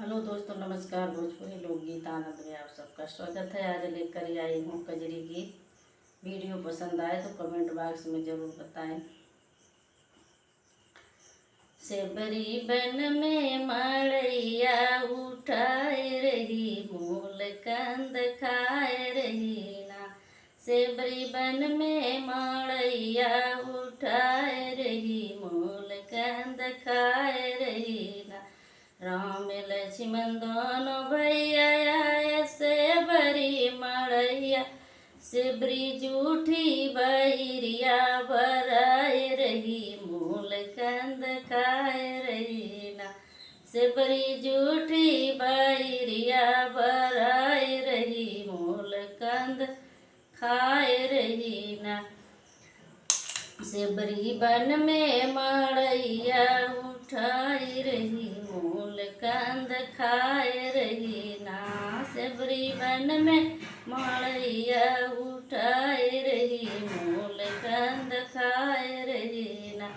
Hello दोस्तों, नमस्कार। भोजपुरी लोकगीत आनंद में आप सबका स्वागत है। आज लेकर आई हूँ कजरी गीत। वीडियो पसंद आए तो कमेंट बॉक्स में ज़रूर बताएं। सेबरी बन में मड़ैया उठाए रही, मूल कंद खाए रही ना। सेबरी बन में मड़ैया उठाए रही, मूल कंद खाए रही ना। राम लक्ष्मण दोनों भैया ऐसे बरी मड़ैया, सिबरी जूठी बैरिया बराए रही, मूल कंद खाए रही ना। सिबरी जूठी बैरिया बराए रही, मूल कंद खाए रही ना। सिबरी बन में मड़ैया उठाई रही, मूल कंद खाए रही ना। सिबरी बन में मड़ैया उठाई रही, मूल कंद खाए रही ना।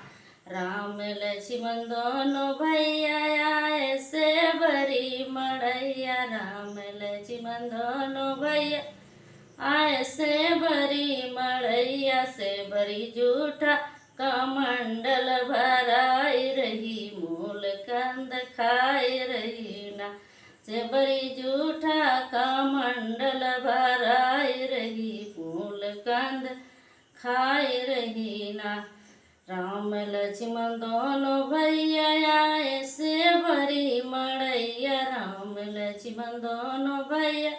राम लक्ष्मण दोनों भैया ऐसे बरी मड़ैया, राम लक्ष्मण दोनों भैया ऐसे बरी मड़ैया, से बरी जूठा कमंडल भराई रही, मूल कंद खाए रही ना। से बरी जूठा कमंडल भराई रही, मूल कंद खाए रही ना। राम लक्ष्मण दोनों भैया ऐसे बरी मड़ैया, राम लक्ष्मण दोनों भैया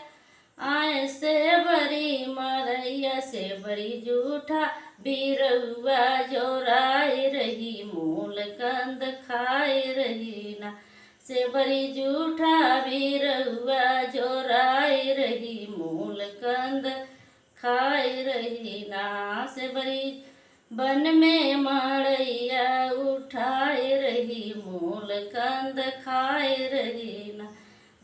ऐसे बरी मड़ैया, से बरी जूठा बिरउआ जोराई रही, मूल कंद खाए रही ना। से बरी जूठा बिरउआ जोराई रही, मूल कंद खाए रही ना। से बरी बन में मड़ैया उठाए रही, मूल कंद खाए रही ना।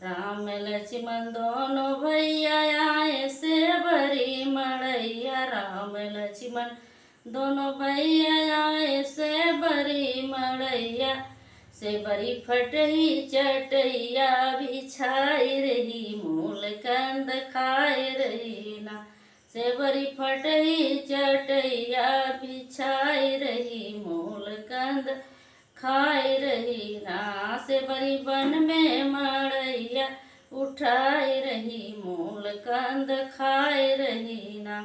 राम लक्ष्मण दोनों भैया ऐसे बरी मड़ैया, राम लक्ष्मण दोनों भैया ऐसे बरी मड़ैया, से बरी फटही चटैया बिछाई रही, मूल कंद खाए रही ना। से बरी फटही चटैया बिछाई रही, मूल कंद खाए रही ना। से बरी बन में मड़ैया उठाए रही, मूल कंद खाए रही ना।